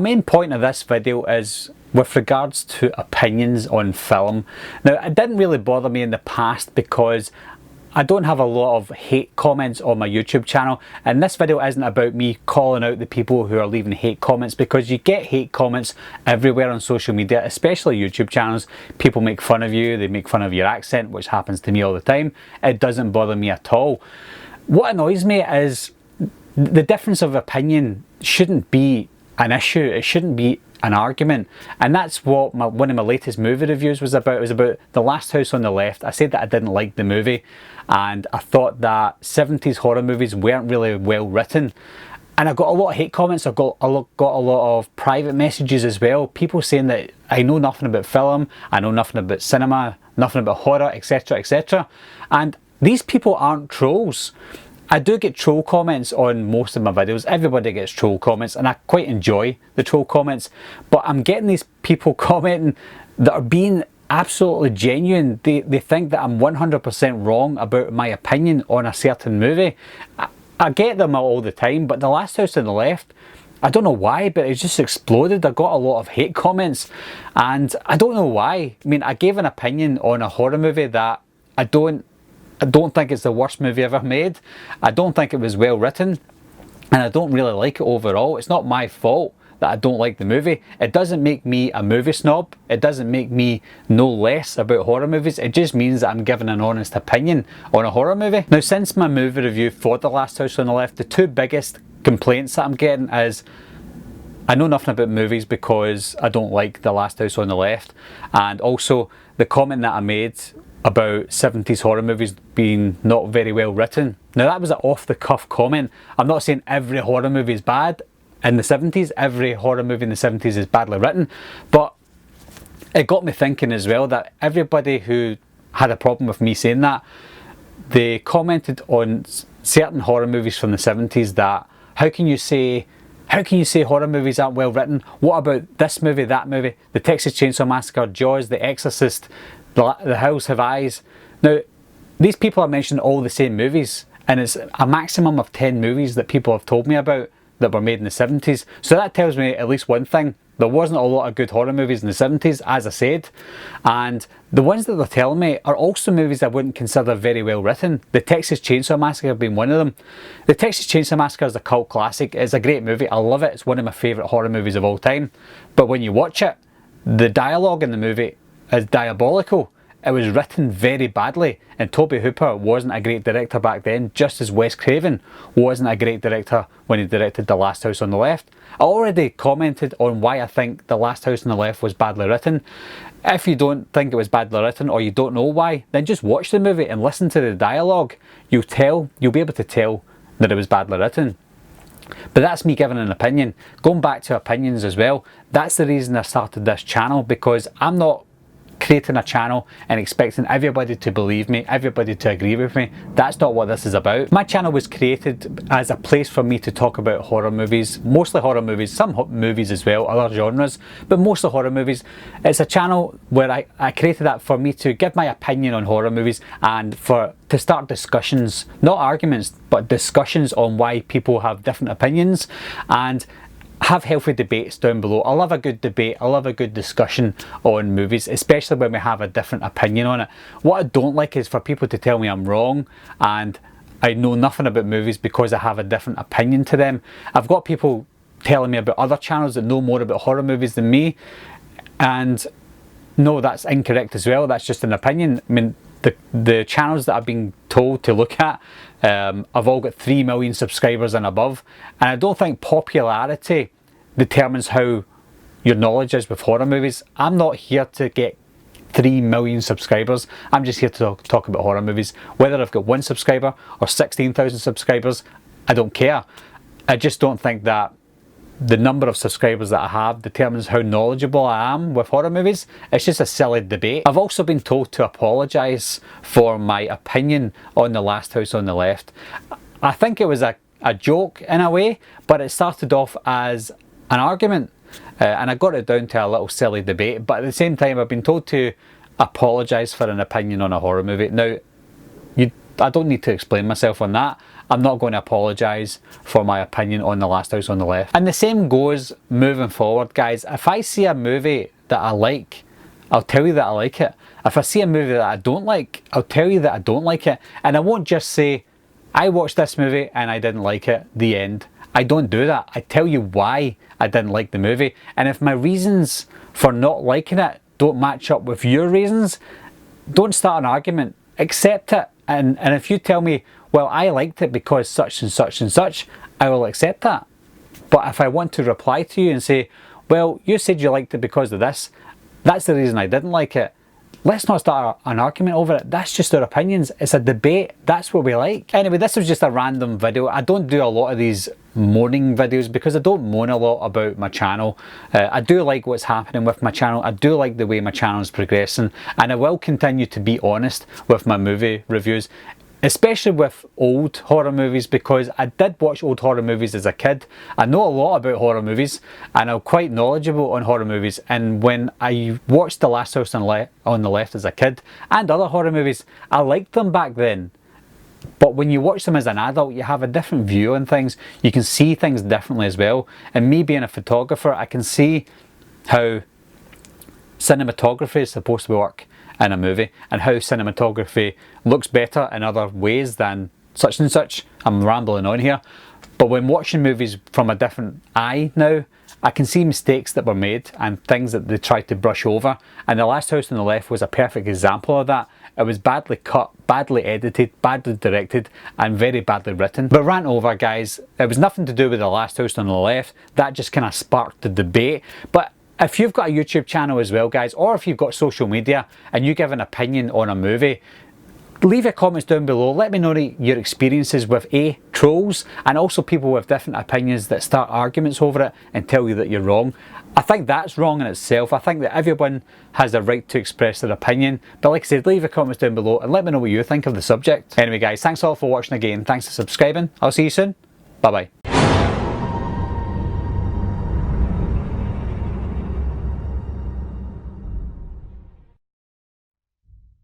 main point of this video is with regards to opinions on film. Now, it didn't really bother me in the past because I don't have a lot of hate comments on my YouTube channel, and this video isn't about me calling out the people who are leaving hate comments, because you get hate comments everywhere on social media, especially YouTube channels. People make fun of you, they make fun of your accent, which happens to me all the time. It doesn't bother me at all. What annoys me is the difference of opinion shouldn't be an issue, it shouldn't be an argument, and that's what one of my latest movie reviews was about. It was about The Last House on the Left. I said that I didn't like the movie, and I thought that 70s horror movies weren't really well written, and I got a lot of hate comments. I got a lot of private messages as well, people saying that I know nothing about film, I know nothing about cinema, nothing about horror, etc, etc. And these people aren't trolls. I do get troll comments on most of my videos. Everybody gets troll comments, and I quite enjoy the troll comments. But I'm getting these people commenting that are being absolutely genuine. They think that I'm 100% wrong about my opinion on a certain movie. I get them all the time, but The Last House on the Left, I don't know why, but it just exploded. I got a lot of hate comments, and I don't know why. I mean, I gave an opinion on a horror movie that I don't think it's the worst movie ever made. I don't think it was well written, and I don't really like it overall. It's not my fault that I don't like the movie. It doesn't make me a movie snob. It doesn't make me know less about horror movies. It just means that I'm giving an honest opinion on a horror movie. Now, since my movie review for The Last House on the Left, the two biggest complaints that I'm getting is I know nothing about movies because I don't like The Last House on the Left, and also the comment that I made about 70s horror movies being not very well written. Now, that was an off-the-cuff comment. I'm not saying every horror movie is bad in the 70s, every horror movie in the 70s is badly written, but it got me thinking as well that everybody who had a problem with me saying that, they commented on certain horror movies from the 70s that, how can you say horror movies aren't well written? What about this movie, that movie, The Texas Chainsaw Massacre, Jaws, The Exorcist, The Hills Have Eyes? Now, these people are mentioning all the same movies, and it's a maximum of 10 movies that people have told me about that were made in the 70s. So that tells me at least one thing. There wasn't a lot of good horror movies in the 70s, as I said, and the ones that they're telling me are also movies I wouldn't consider very well written. The Texas Chainsaw Massacre being one of them. The Texas Chainsaw Massacre is a cult classic. It's a great movie. I love it. It's one of my favourite horror movies of all time. But when you watch it, the dialogue in the movie is diabolical. It was written very badly, and Tobe Hooper wasn't a great director back then, just as Wes Craven wasn't a great director when he directed The Last House on the Left. I already commented on why I think The Last House on the Left was badly written. If you don't think it was badly written, or you don't know why, then just watch the movie and listen to the dialogue. You'll be able to tell that it was badly written. But that's me giving an opinion. Going back to opinions as well, that's the reason I started this channel, because I'm not creating a channel and expecting everybody to believe me, everybody to agree with me. That's not what this is about. My channel was created as a place for me to talk about horror movies, mostly horror movies, some movies as well, other genres, but mostly horror movies. It's a channel where I created that for me to give my opinion on horror movies, and to start discussions, not arguments, but discussions on why people have different opinions, and have healthy debates down below. I love a good debate, I love a good discussion on movies, especially when we have a different opinion on it. What I don't like is for people to tell me I'm wrong and I know nothing about movies because I have a different opinion to them. I've got people telling me about other channels that know more about horror movies than me, and no, that's incorrect as well. That's just an opinion. I mean, the channels that I've been told to look at have all got 3 million subscribers and above, and I don't think popularity determines how your knowledge is with horror movies. I'm not here to get 3 million subscribers. I'm just here to talk about horror movies. Whether I've got 1 subscriber or 16,000 subscribers, I don't care. I just don't think that the number of subscribers that I have determines how knowledgeable I am with horror movies. It's just a silly debate. I've also been told to apologise for my opinion on The Last House on the Left. I think it was a joke in a way, but it started off as an argument, and I got it down to a little silly debate. But at the same time, I've been told to apologise for an opinion on a horror movie. Now, I don't need to explain myself on that. I'm not going to apologise for my opinion on The Last House on the Left. And the same goes moving forward, guys. If I see a movie that I like, I'll tell you that I like it. If I see a movie that I don't like, I'll tell you that I don't like it. And I won't just say, I watched this movie and I didn't like it, the end. I don't do that. I tell you why I didn't like the movie. And if my reasons for not liking it don't match up with your reasons, don't start an argument. Accept it. And if you tell me, well, I liked it because such and such and such, I will accept that. But if I want to reply to you and say, well, you said you liked it because of this, that's the reason I didn't like it. Let's not start an argument over it. That's just our opinions. It's a debate. That's what we like. Anyway, this was just a random video. I don't do a lot of these moaning videos because I don't moan a lot about my channel. I do like what's happening with my channel. I do like the way my channel is progressing, and I will continue to be honest with my movie reviews, especially with old horror movies, because I did watch old horror movies as a kid. I know a lot about horror movies and I'm quite knowledgeable on horror movies, and when I watched The Last House on the Left as a kid and other horror movies, I liked them back then. But when you watch them as an adult, you have a different view on things. You can see things differently as well. And me being a photographer, I can see how cinematography is supposed to work in a movie and how cinematography looks better in other ways than such and such. I'm rambling on here. But when watching movies from a different eye now, I can see mistakes that were made and things that they tried to brush over. And The Last House on the Left was a perfect example of that. It was badly cut, badly edited, badly directed, and very badly written. But rant over, guys. It was nothing to do with The Last House on the Left. That just kind of sparked the debate. But if you've got a YouTube channel as well, guys, or if you've got social media and you give an opinion on a movie, leave your comments down below. Let me know your experiences with trolls and also people with different opinions that start arguments over it and tell you that you're wrong. I think that's wrong in itself. I think that everyone has the right to express their opinion. But like I said, leave your comments down below and let me know what you think of the subject. Anyway, guys, thanks a lot for watching again. Thanks for subscribing. I'll see you soon. Bye bye.